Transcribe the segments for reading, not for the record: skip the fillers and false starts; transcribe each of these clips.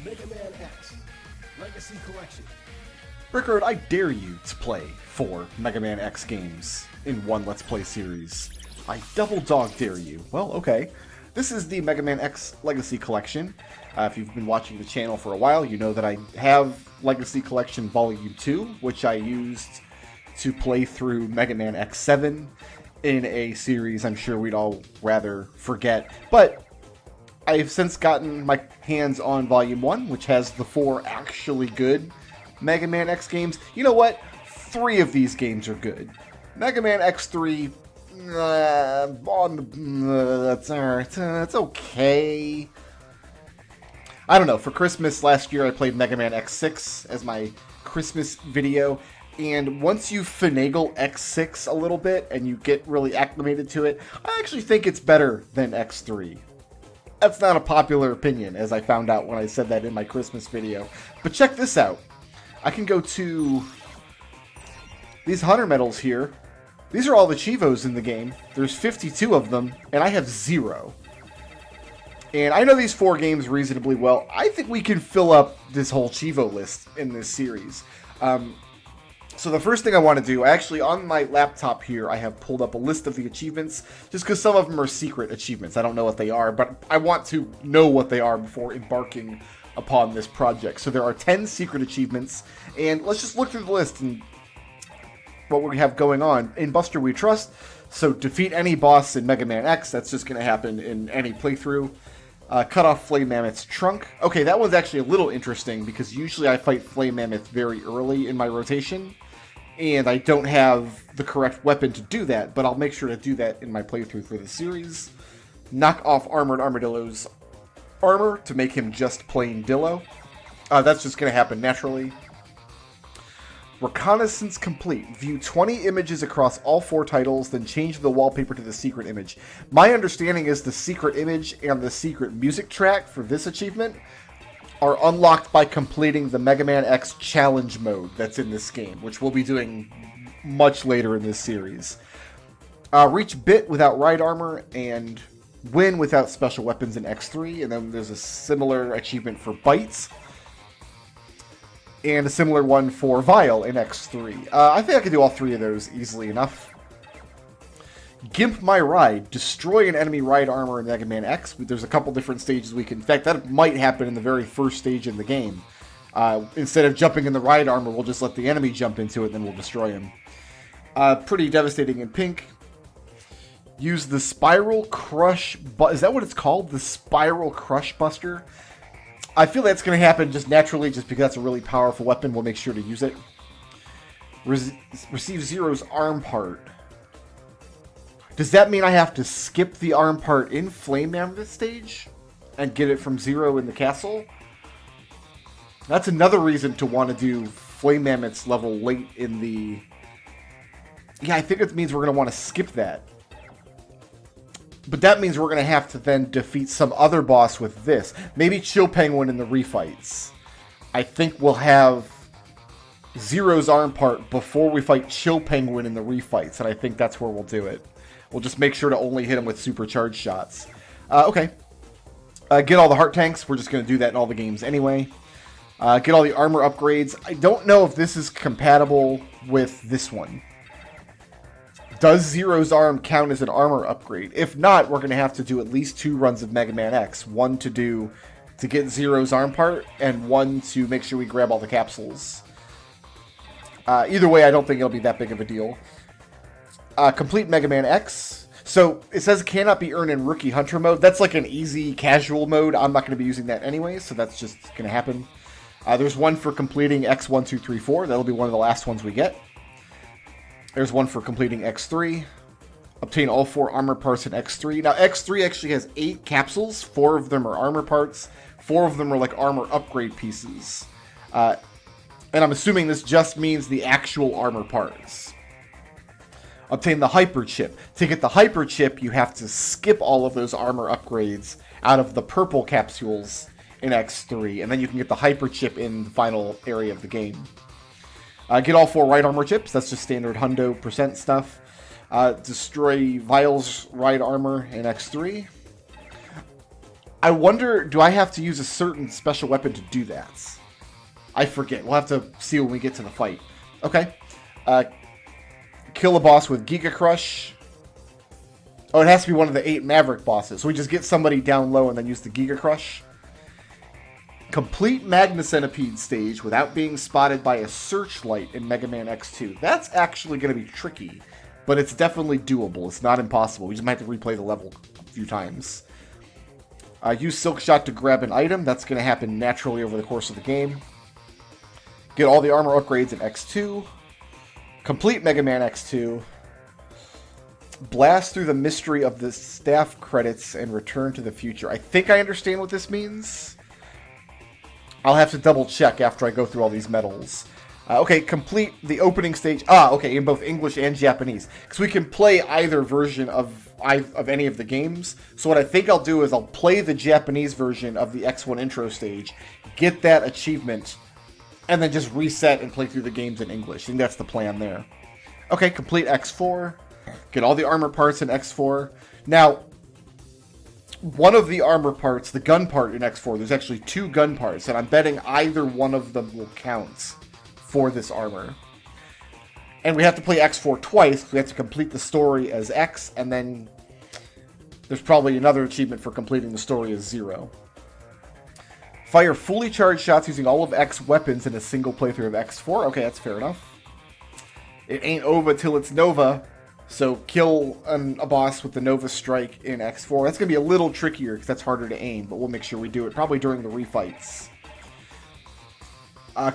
Mega Man X Legacy Collection. Brickroad, I dare you to play 4 Mega Man X games in one Let's Play series. I double dog dare you. Well, okay. This is the Mega Man X Legacy Collection. If you've been watching the channel for a while, you know that I have Legacy Collection Volume 2, which I used to play through Mega Man X7 in a series I'm sure we'd all rather forget. But I've since gotten my hands on Volume 1, which has the 4 actually good Mega Man X games. You know what? 3 of these games are good. Mega Man X3, it's okay. I don't know. For Christmas last year, I played Mega Man X6 as my Christmas video. And once you finagle X6 a little bit and you get really acclimated to it, I actually think it's better than X3. That's not a popular opinion, as I found out when I said that in my Christmas video. But check this out. I can go to these Hunter medals here. These are all the Chivos in the game. There's 52 of them, and I have 0. And I know these 4 games reasonably well. I think we can fill up this whole Chivo list in this series. So the first thing I want to do, actually on my laptop here, I have pulled up a list of the achievements, just because some of them are secret achievements. I don't know what they are, but I want to know what they are before embarking upon this project. So there are 10 secret achievements, and let's just look through the list and what we have going on. In Buster We Trust, so defeat any boss in Mega Man X. That's just going to happen in any playthrough. Cut off Flame Mammoth's trunk. Okay, that one's actually a little interesting, because usually I fight Flame Mammoth very early in my rotation, and I don't have the correct weapon to do that, but I'll make sure to do that in my playthrough for the series. Knock off Armored Armadillo's armor to make him just plain Dillo. That's just going to happen naturally. Reconnaissance complete. View 20 images across all 4 titles, then change the wallpaper to the secret image. My understanding is the secret image and the secret music track for this achievement are unlocked by completing the Mega Man X challenge mode that's in this game, which we'll be doing much later in this series. Reach Bit without ride armor, and win without special weapons in X3, and then there's a similar achievement for Bites, and a similar one for Vile in X3. I think I can do all 3 of those easily enough. Gimp My Ride. Destroy an enemy ride armor in Mega Man X. There's a couple different stages we can... In fact, that might happen in the very first stage in the game. Instead of jumping in the ride armor, we'll just let the enemy jump into it, and then we'll destroy him. Pretty devastating in pink. Use the Spiral Crush... Is that what it's called? The Spiral Crush Buster? I feel that's going to happen just naturally, just because that's a really powerful weapon. We'll make sure to use it. Receive Zero's arm part. Does that mean I have to skip the arm part in Flame Mammoth stage and get it from Zero in the castle? That's another reason to want to do Flame Mammoth's level late in the... Yeah, I think it means we're going to want to skip that. But that means we're going to have to then defeat some other boss with this. Maybe Chill Penguin in the refights. I think we'll have Zero's arm part before we fight Chill Penguin in the refights, and I think that's where we'll do it. We'll just make sure to only hit him with supercharged shots. Okay. Get all the heart tanks. We're just going to do that in all the games anyway. Get all the armor upgrades. I don't know if this is compatible with this one. Does Zero's arm count as an armor upgrade? If not, we're going to have to do at least 2 runs of Mega Man X. One to get Zero's arm part, and one to make sure we grab all the capsules. Either way, I don't think it'll be that big of a deal. Complete Mega Man X. So, it says it cannot be earned in Rookie Hunter mode. That's like an easy, casual mode. I'm not going to be using that anyway, so that's just going to happen. There's one for completing X1, 2, 3, 4. That'll be one of the last ones we get. There's one for completing X3. Obtain all 4 armor parts in X3. Now, X3 actually has 8 capsules. 4 of them are armor parts. 4 of them are like armor upgrade pieces. And I'm assuming this just means the actual armor parts. Obtain the Hyper Chip. To get the Hyper Chip, you have to skip all of those armor upgrades out of the purple capsules in X3. And then you can get the Hyper Chip in the final area of the game. Get all 4 right armor chips. That's just standard hundo % stuff. Destroy Vile's ride armor in X3. I wonder, do I have to use a certain special weapon to do that? I forget. We'll have to see when we get to the fight. Okay. Kill a boss with Giga Crush. Oh, it has to be one of the 8 Maverick bosses. So we just get somebody down low and then use the Giga Crush. Complete Magna Centipede stage without being spotted by a searchlight in Mega Man X2. That's actually going to be tricky, but it's definitely doable. It's not impossible. We just might have to replay the level a few times. Use Silk Shot to grab an item. That's going to happen naturally over the course of the game. Get all the armor upgrades in X2. Complete Mega Man X2. Blast through the mystery of the staff credits and return to the future. I think I understand what this means. I'll have to double check after I go through all these medals. Okay, complete the opening stage. Okay, in both English and Japanese. Because we can play either version of any of the games. So what I think I'll do is I'll play the Japanese version of the X1 intro stage, get that achievement, and then just reset and play through the games in English. I think that's the plan there. Okay, complete X4. Get all the armor parts in X4. Now, one of the armor parts, the gun part in X4, there's actually 2 gun parts, and I'm betting either one of them will count for this armor. And we have to play X4 twice. We have to complete the story as X, and then there's probably another achievement for completing the story as 0. Fire fully charged shots using all of X weapons in a single playthrough of X4. Okay, that's fair enough. It ain't over till it's Nova. So kill a boss with the Nova Strike in X4. That's going to be a little trickier because that's harder to aim, but we'll make sure we do it probably during the refights.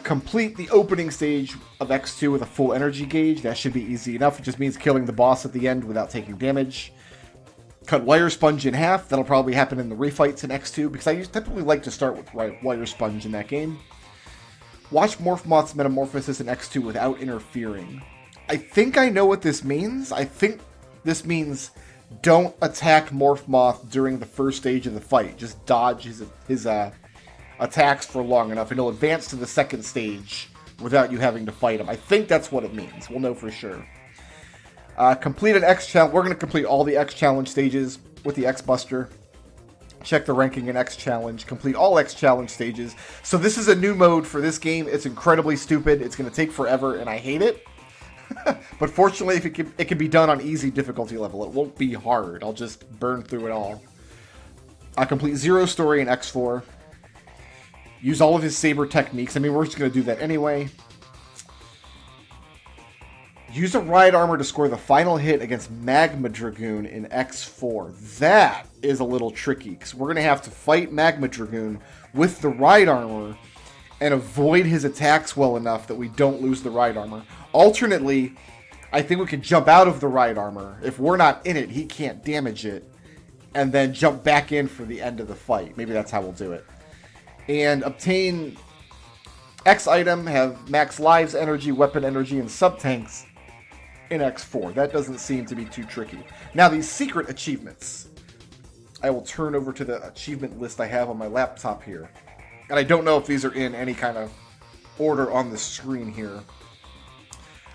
Complete the opening stage of X2 with a full energy gauge. That should be easy enough. It just means killing the boss at the end without taking damage. Cut Wire Sponge in half. That'll probably happen in the refights in X2 because I typically like to start with Wire Sponge in that game. Watch Morph Moth's metamorphosis in X2 without interfering. I think I know what this means. I think this means don't attack Morph Moth during the first stage of the fight. Just dodge his attacks for long enough, and he'll advance to the second stage without you having to fight him. I think that's what it means. We'll know for sure. Complete an X challenge. We're going to complete all the X challenge stages with the X Buster. Check the ranking in X challenge. Complete all X challenge stages. So this is a new mode for this game. It's incredibly stupid. It's going to take forever, and I hate it. But fortunately, if it can be done on easy difficulty level. It won't be hard. I'll just burn through it all. Complete Zero story in X4. Use all of his saber techniques. I mean, we're just going to do that anyway. Use a ride armor to score the final hit against Magma Dragoon in X4. That is a little tricky, because we're going to have to fight Magma Dragoon with the ride armor and avoid his attacks well enough that we don't lose the ride armor. Alternately, I think we can jump out of the ride armor. If we're not in it, he can't damage it. And then jump back in for the end of the fight. Maybe that's how we'll do it. And obtain X item, have max lives, energy, weapon energy, and sub-tanks in X4. That doesn't seem to be too tricky. Now, these secret achievements. I will turn over to the achievement list I have on my laptop here. And I don't know if these are in any kind of order on the screen here.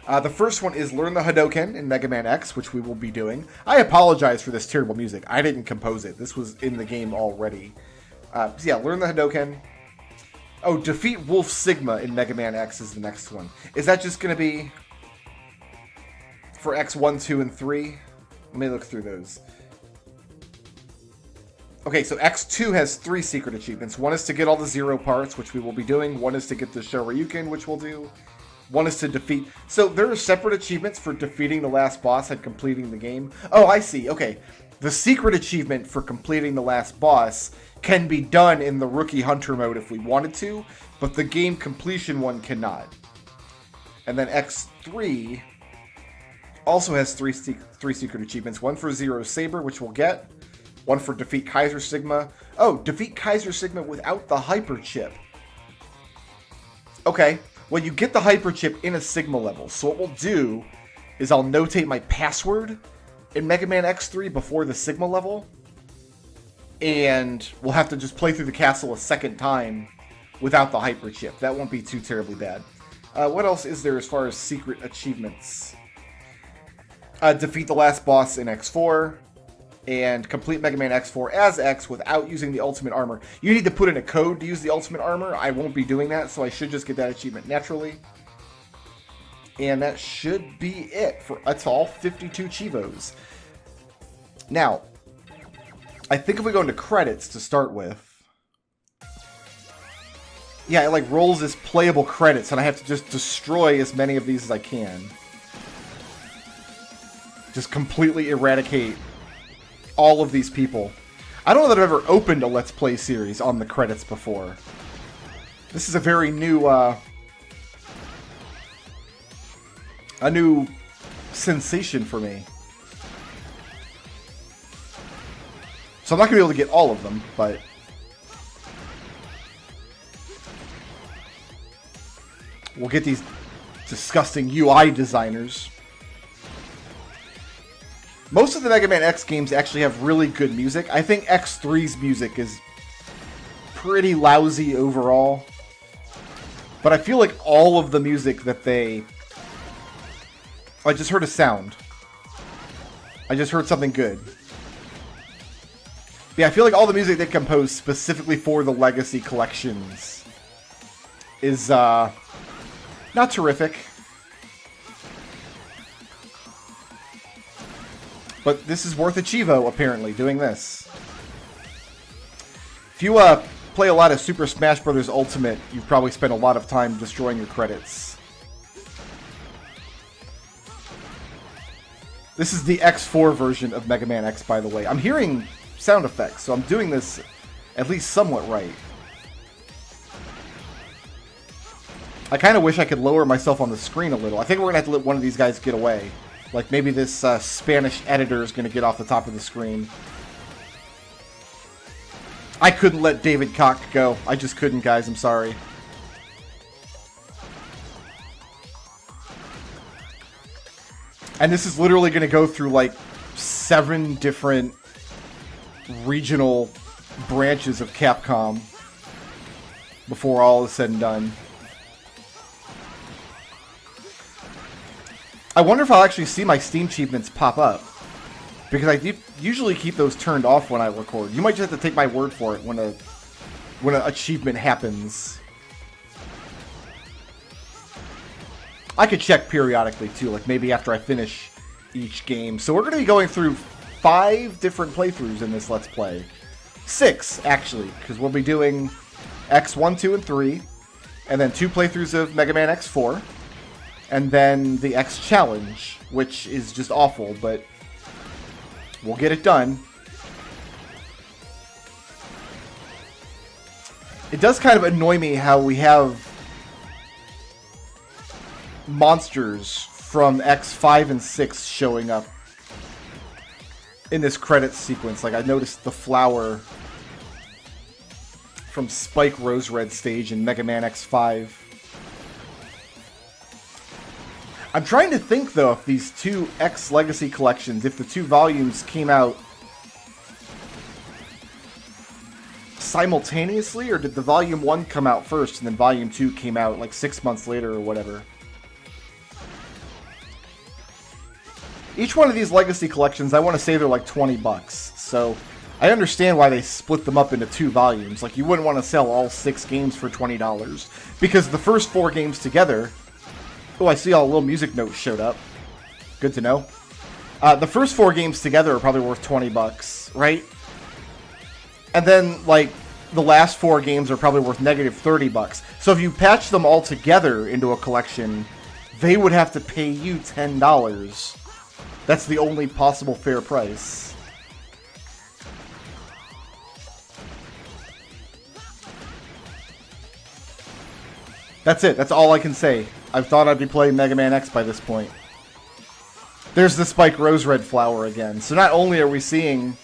The first one is Learn the Hadoken in Mega Man X, which we will be doing. I apologize for this terrible music. I didn't compose it. This was in the game already. So yeah, Learn the Hadoken. Oh, defeat Wolf Sigma in Mega Man X is the next one. Is that just going to be for X1, 2, and 3? Let me look through those. Okay, so X2 has 3 secret achievements. One is to get all the Zero parts, which we will be doing. One is to get the Shoryuken, which we'll do. One is to defeat... So there are separate achievements for defeating the last boss and completing the game. Oh, I see. Okay. The secret achievement for completing the last boss can be done in the Rookie Hunter mode if we wanted to, but the game completion one cannot. And then X3 also has three secret achievements. One for Zero Saber, which we'll get. One for defeat Kaiser Sigma. Oh, defeat Kaiser Sigma without the Hyper Chip. Okay. Well, you get the Hyper Chip in a Sigma level. So what we'll do is I'll notate my password in Mega Man X3 before the Sigma level. And we'll have to just play through the castle a second time without the Hyper Chip. That won't be too terribly bad. What else is there as far as secret achievements? Defeat the last boss in X4. and complete Mega Man X4 as X without using the Ultimate Armor. You need to put in a code to use the Ultimate Armor. I won't be doing that, so I should just get that achievement naturally. And that should be it. That's all 52 Chivos. Now, I think if we go into credits to start with, yeah, it like rolls as playable credits, and I have to just destroy as many of these as I can. Just completely eradicate all of these people. I don't know that I've ever opened a Let's Play series on the credits before. This is a very new, a new sensation for me. So I'm not going to be able to get all of them, but we'll get these disgusting UI designers. Most of the Mega Man X games actually have really good music. I think X3's music is pretty lousy overall. But I feel like all of the music that they... I just heard a sound. I just heard something good. Yeah, I feel like all the music they composed specifically for the Legacy collections is not terrific. But this is worth a Chivo, apparently, doing this. If you play a lot of Super Smash Bros. Ultimate, you've probably spent a lot of time destroying your credits. This is the X4 version of Mega Man X, by the way. I'm hearing sound effects, so I'm doing this at least somewhat right. I kind of wish I could lower myself on the screen a little. I think we're going to have to let one of these guys get away. Like, maybe this Spanish editor is going to get off the top of the screen. I couldn't let David Koch go. I just couldn't, guys. I'm sorry. And this is literally going to go through, like, 7 different regional branches of Capcom before all is said and done. I wonder if I'll actually see my Steam achievements pop up. Because I usually keep those turned off when I record. You might just have to take my word for it when an achievement happens. I could check periodically too, like maybe after I finish each game. So we're going to be going through 5 different playthroughs in this Let's Play. 6, actually, because we'll be doing X1, 2, and 3. And then 2 playthroughs of Mega Man X4. And then the X Challenge, which is just awful, but we'll get it done. It does kind of annoy me how we have monsters from X5 and 6 showing up in this credits sequence. Like, I noticed the flower from Spike Rose Red stage in Mega Man X5. I'm trying to think, though, if these 2 X Legacy collections, if the 2 volumes came out simultaneously, or did the Volume 1 come out first, and then Volume 2 came out, like, 6 months later, or whatever. Each one of these Legacy collections, I want to say they're like $20, so I understand why they split them up into 2 volumes. Like, you wouldn't want to sell all 6 games for $20, because the first 4 games together... Oh, I see all little music notes showed up. Good to know. The first 4 games together are probably worth $20, right? And then, like, the last 4 games are probably worth negative $30. So if you patch them all together into a collection, they would have to pay you $10. That's the only possible fair price. That's it. That's all I can say. I thought I'd be playing Mega Man X by this point. There's the Spike Rose Red flower again. So not only are we seeing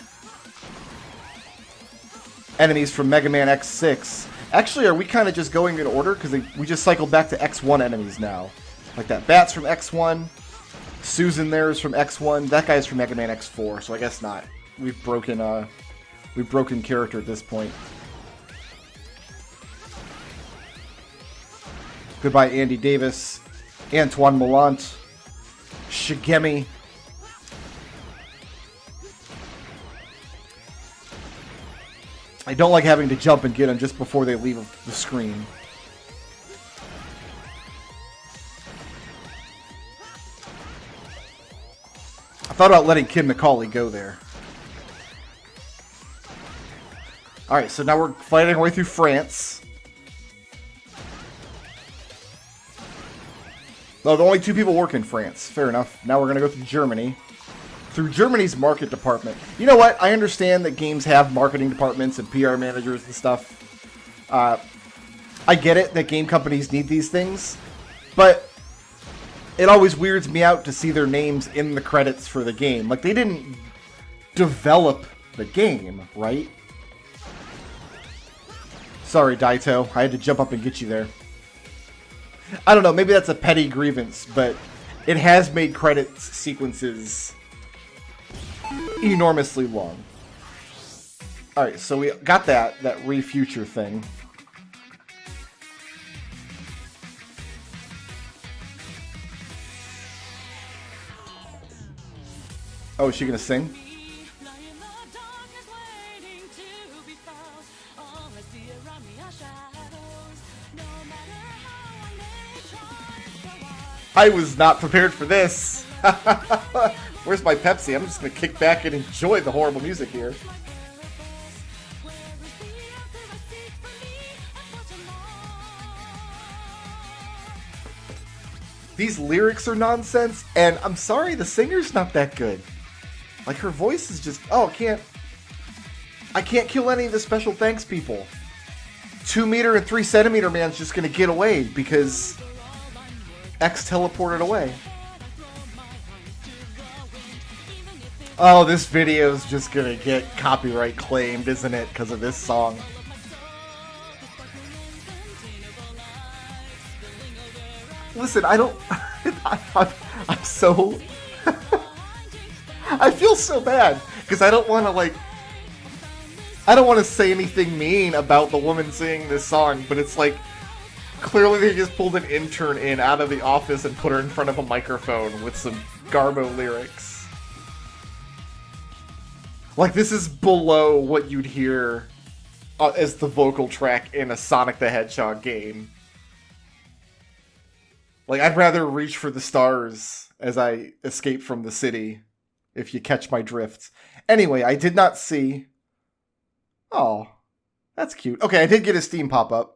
enemies from Mega Man X6, actually, are we kind of just going in order? Because we just cycled back to X1 enemies now. Like that Bat's from X1. Susan there is from X1. That guy's from Mega Man X4, so I guess not. We've broken character at this point. Goodbye, Andy Davis, Antoine Millant, Shigemi. don't like having to jump and get them just before they leave the screen. I thought about letting Kim McCauley go there. Alright, so now we're fighting our way through France. Oh, the only 2 people work in France. Fair enough. Now we're going to go through Germany. Through Germany's market department. You know what? I understand that games have marketing departments and PR managers and stuff. I get it that game companies need these things. But it always weirds me out to see their names in the credits for the game. Like, they didn't develop the game, right? Sorry, Daito. I had to jump up and get you there. I don't know. Maybe that's a petty grievance, but it has made credits sequences enormously long. Alright, so we got that refuture thing. Oh, is she gonna sing? I was not prepared for this. Where's my Pepsi? I'm just gonna kick back and enjoy the horrible music here. These lyrics are nonsense, and I'm sorry, the singer's not that good. Like, her voice is just... Oh, I can't kill any of the special thanks people. 2 meter and 3 centimeter man's just gonna get away because X teleported away. Oh, this video's just gonna get copyright claimed, isn't it? Because of this song. Listen, I don't... I'm so... I feel so bad, because I don't want to, like... I don't want to say anything mean about the woman singing this song, but it's like... Clearly they just pulled an intern in out of the office and put her in front of a microphone with some Garbo lyrics. Like, this is below what you'd hear as the vocal track in a Sonic the Hedgehog game. Like, I'd rather reach for the stars as I escape from the city, if you catch my drift. Anyway, I did not see... Oh, that's cute. Okay, I did get a Steam pop-up.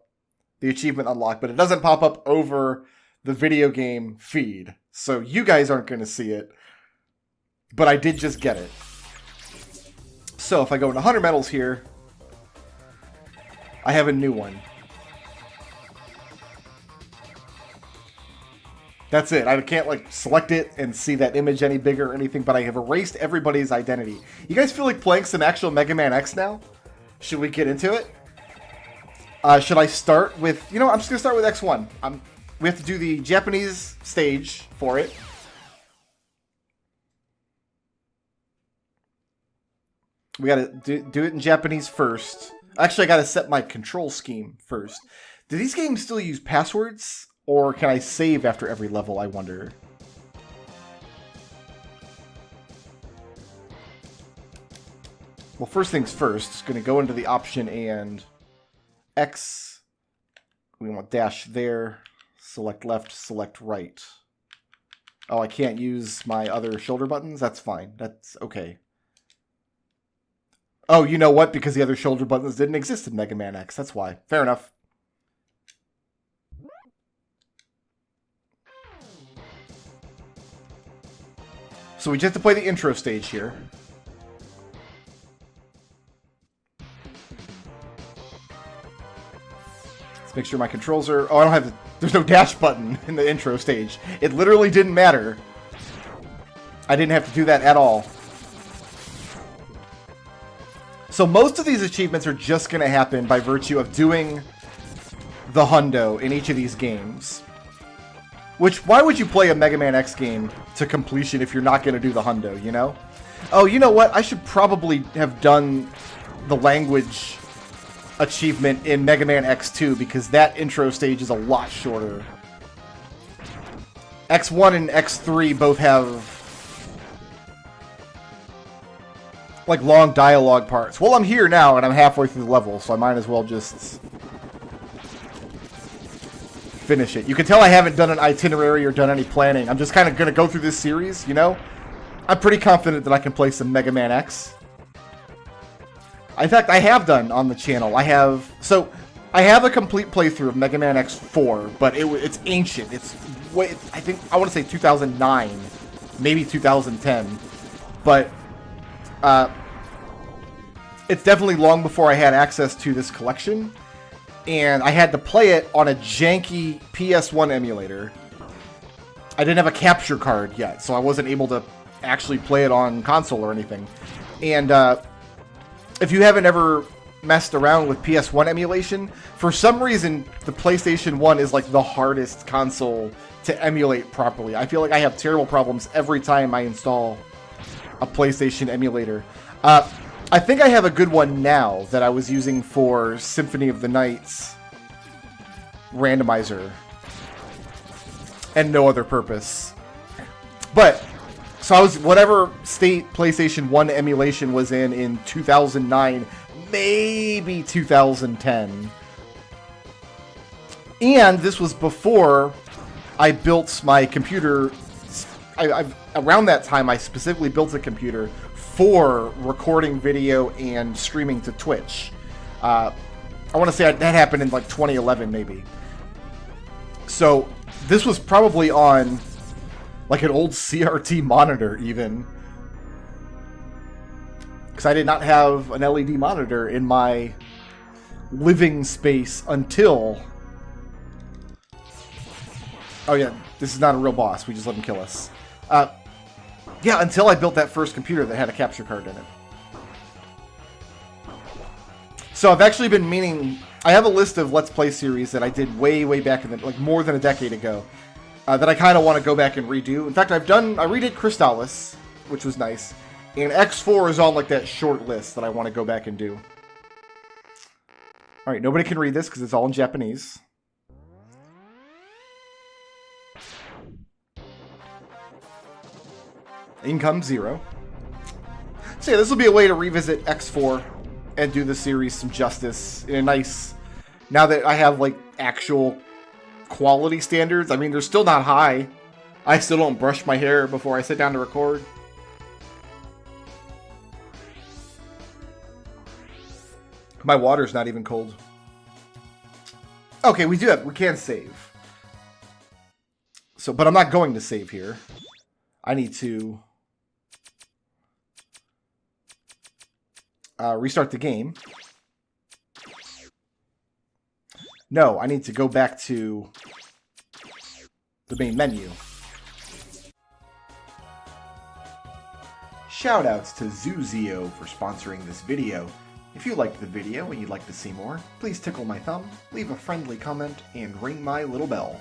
The achievement unlocked, but it doesn't pop up over the video game feed. So you guys aren't going to see it. But I did just get it. So if I go into 100 medals here, I have a new one. That's it. I can't, like, select it and see that image any bigger or anything, but I have erased everybody's identity. You guys feel like playing some actual Mega Man X now? Should we get into it? Should I start with... You know what? I'm just going to start with X1. We have to do the Japanese stage for it. We got to do it in Japanese first. Actually, I got to set my control scheme first. Do these games still use passwords? Or can I save after every level, I wonder? Well, first things first. Going to go into the option and... X. We want dash there. Select left, select right. Oh, I can't use my other shoulder buttons? That's fine. That's okay. Oh, you know what? Because the other shoulder buttons didn't exist in Mega Man X. That's why. Fair enough. So we just have to play the intro stage here. Let's make sure my controls are... Oh, I don't have the... There's no dash button in the intro stage. It literally didn't matter. I didn't have to do that at all. So most of these achievements are just going to happen by virtue of doing the hundo in each of these games. Which, why would you play a Mega Man X game to completion if you're not going to do the hundo, you know? Oh, you know what? I should probably have done the language achievement in Mega Man X2 because that intro stage is a lot shorter. X1 and X3 both have... like long dialogue parts. Well, I'm here now, and I'm halfway through the level, so I might as well just finish it. You can tell I haven't done an itinerary or done any planning. I'm just kind of going to go through this series, you know? I'm pretty confident that I can play some Mega Man X. In fact, I have done on the channel. I have a complete playthrough of Mega Man X4, but it's ancient. It's way, I want to say 2009, maybe 2010, but it's definitely long before I had access to this collection, and I had to play it on a janky PS1 emulator. I didn't have a capture card yet, so I wasn't able to actually play it on console or anything. And if you haven't ever messed around with PS1 emulation, for some reason the PlayStation 1 is like the hardest console to emulate properly. I feel like I have terrible problems every time I install a PlayStation emulator. I think I have a good one now that I was using for Symphony of the Night's randomizer and no other purpose. But so I was, whatever state PlayStation 1 emulation was in 2009, maybe 2010. And this was before I built my computer. Around that time, I specifically built a computer for recording video and streaming to Twitch. I want to say that happened in like 2011, maybe. So this was probably on like an old CRT monitor, even. Because I did not have an LED monitor in my living space until... Oh yeah, this is not a real boss. We just let him kill us. Yeah, until I built that first computer that had a capture card in it. So I've actually been meaning... I have a list of Let's Play series that I did way, way back in the... like more than a decade ago. That I kind of want to go back and redo. In fact, I redid Crystallis, which was nice. And X4 is on like that short list that I want to go back and do. Alright, nobody can read this because it's all in Japanese. Income 0. So yeah, this will be a way to revisit X4 and do the series some justice in a nice... Now that I have like actual quality standards. I mean, they're still not high. I still don't brush my hair before I sit down to record. My water's not even cold. Okay, we can save. So, but I'm not going to save here. I need to restart the game. No, I need to go back to the main menu. Shoutouts to Zuzio for sponsoring this video. If you liked the video and you'd like to see more, please tickle my thumb, leave a friendly comment, and ring my little bell.